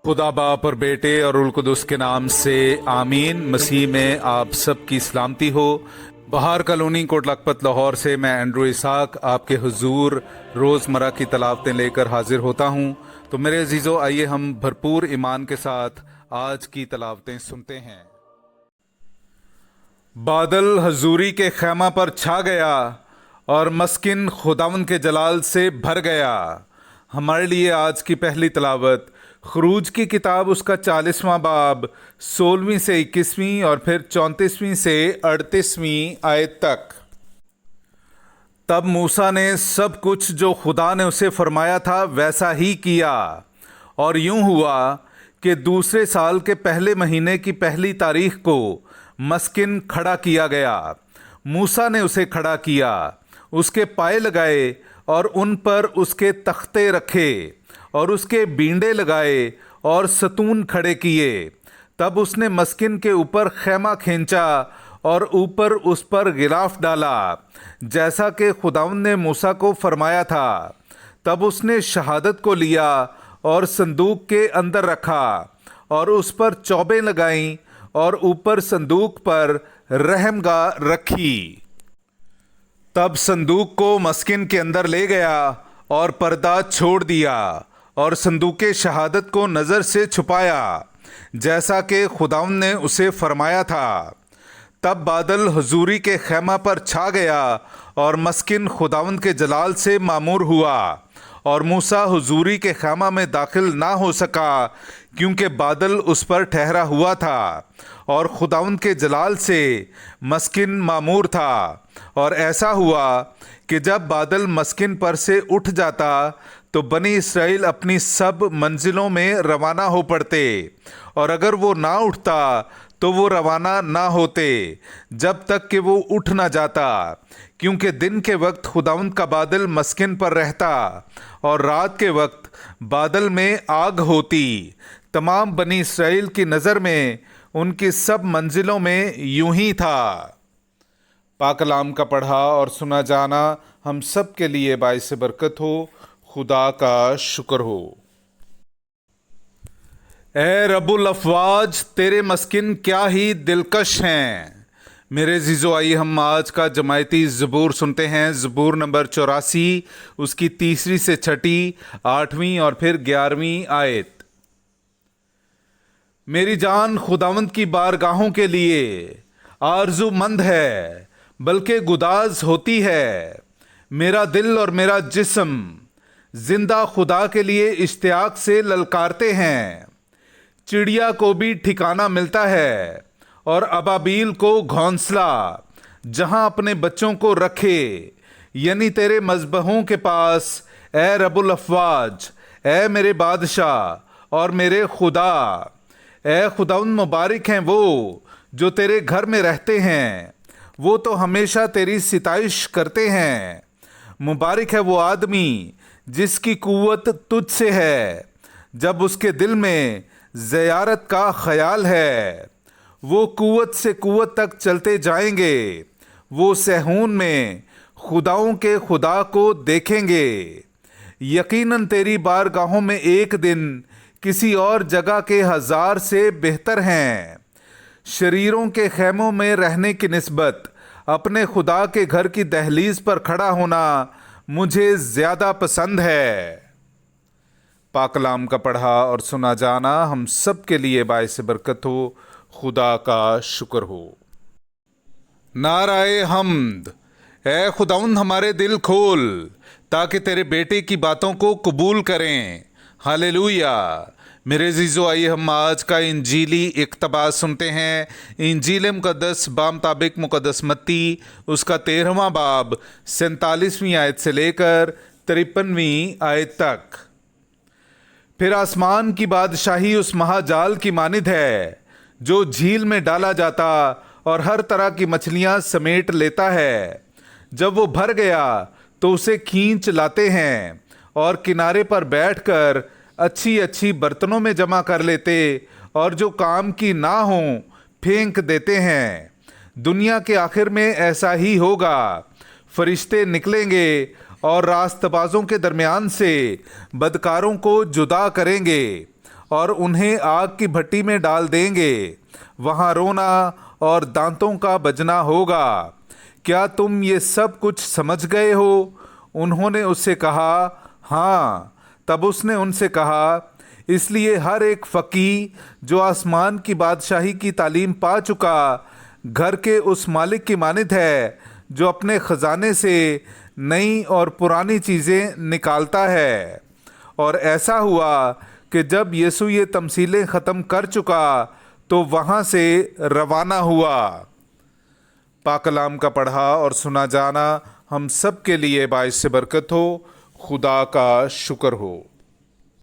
खुदा बाप और बेटे और उल कुदस के नाम से आमीन। मसीह में आप सब की सलामती हो। बहार कॉलोनी कोट लखपत लाहौर से मैं एंड्रू इसाक आपके हुजूर रोज़मर्रा की तलावतें लेकर हाजिर होता हूँ। तो मेरे अजीज़ों, आइए हम भरपूर ईमान के साथ आज की तलावतें सुनते हैं। बादल हजूरी के खैमा पर छा गया और मस्किन खुदावन के जलाल से भर गया। हमारे लिए आज की पहली तलावत खरूज की किताब उसका 40वां बाब 16वीं से 21वीं और फिर 34वीं से 38वीं आयत तक। तब मूसा ने सब कुछ जो खुदा ने उसे फरमाया था वैसा ही किया, और यूं हुआ कि दूसरे साल के पहले महीने की पहली तारीख को मस्किन खड़ा किया गया। मूसा ने उसे खड़ा किया, उसके पाए लगाए और उन पर उसके तख्ते रखे और उसके बींडे लगाए और सतून खड़े किए। तब उसने मस्किन के ऊपर खैमा खींचा और ऊपर उस पर गिलाफ डाला, जैसा कि खुदावंद ने मूसा को फरमाया था। तब उसने शहादत को लिया और संदूक के अंदर रखा और उस पर चौबें लगाईं और ऊपर संदूक पर रहमगाह रखी। तब संदूक को मस्किन के अंदर ले गया और पर्दा छोड़ दिया और संदूके शहादत को नज़र से छुपाया, जैसा कि खुदावंद ने उसे फरमाया था। तब बादल हजूरी के खैमा पर छा गया और मस्किन खुदावंद के जलाल से मामूर हुआ, और मूसा हुजूरी के खैमा में दाखिल ना हो सका, क्योंकि बादल उस पर ठहरा हुआ था और खुदावंद के जलाल से मस्किन मामूर था। और ऐसा हुआ कि जब बादल मस्किन पर से उठ जाता तो बनी इसराइल अपनी सब मंजिलों में रवाना हो पड़ते, और अगर वो ना उठता तो वो रवाना ना होते जब तक कि वो उठ ना जाता, क्योंकि दिन के वक्त खुदावंद का बादल मस्किन पर रहता और रात के वक्त बादल में आग होती। तमाम बनी इसराइल की नज़र में उनकी सब मंजिलों में यूं ही था। पाक कलाम का पढ़ा और सुना जाना हम सब के लिए बाइस बरकत हो। खुदा का शुक्र हो। ए रब्बुल अफवाज, तेरे मस्किन क्या ही दिलकश हैं। मेरे जीजो, आइए हम आज का जमायती ज़बूर सुनते हैं। ज़बूर नंबर 84, उसकी 3री से 6ठी, 8वीं और फिर 11वीं आयत। मेरी जान खुदावंद की बारगाहों के लिए आरज़ूमंद है, बल्कि गुदाज होती है। मेरा दिल और मेरा जिस्म जिंदा खुदा के लिए इश्तियाक से ललकारते हैं। चिड़िया को भी ठिकाना मिलता है और अबाबील को घोंसला, जहां अपने बच्चों को रखे, यानी तेरे मज़बहों के पास। ए रब्बुल अफवाज, ए मेरे बादशाह और मेरे खुदा। ए खुदाउन, मुबारक हैं वो जो तेरे घर में रहते हैं, वो तो हमेशा तेरी सिताइश करते हैं। मुबारक है वो आदमी जिसकी कुव्वत तुझसे है, जब उसके दिल में ज़ियारत का ख्याल है। वो कुव्वत से कुव्वत तक चलते जाएंगे, वो सहून में खुदाओं के खुदा को देखेंगे। यकीनन तेरी बारगाहों में एक दिन किसी और जगह के 1000 से बेहतर हैं। शरीरों के खैमों में रहने की निस्बत अपने खुदा के घर की दहलीज पर खड़ा होना मुझे ज़्यादा पसंद है। पाक कलाम का पढ़ा और सुना जाना हम सब के लिए बाइस बरकत हो। खुदा का शुक्र हो। नाराए हम्द। ए खुदाउंद, हमारे दिल खोल ताकि तेरे बेटे की बातों को कबूल करें। हालेलुया। मेरे जीजो, आइए हम आज का इंजीली इक़्तबास सुनते हैं। इंजील मुक़द्दस बामुताबिक मुक़द्दस मत्ती, उसका 13वां बाब 47वीं आयत से लेकर 53वीं आयत तक। फिर आसमान की बादशाही उस महाजाल की मानिद है जो झील में डाला जाता और हर तरह की मछलियां समेट लेता है। जब वो भर गया तो उसे खींच लाते हैं और किनारे पर बैठकर अच्छी अच्छी बर्तनों में जमा कर लेते, और जो काम की ना हो फेंक देते हैं। दुनिया के आखिर में ऐसा ही होगा। फरिश्ते निकलेंगे और रास्तबाजों के दरमियान से बदकारों को जुदा करेंगे اور انہیں آگ کی بھٹی میں ڈال دیں گے، وہاں رونا اور دانتوں کا بجنا ہوگا۔ کیا تم یہ سب کچھ سمجھ گئے ہو؟ انہوں نے اس سے کہا، ہاں۔ تب اس نے ان سے کہا، اس لیے ہر ایک فقیہ جو آسمان کی بادشاہی کی تعلیم پا چکا گھر کے اس مالک کی مانند ہے جو اپنے خزانے سے نئی اور پرانی چیزیں نکالتا ہے۔ اور ایسا ہوا کہ جب یسوع یہ تمثیلیں ختم کر چکا تو وہاں سے روانہ ہوا۔ پاک کلام کا پڑھا اور سنا جانا ہم سب کے لیے باعث برکت ہو۔ خدا کا شکر ہو۔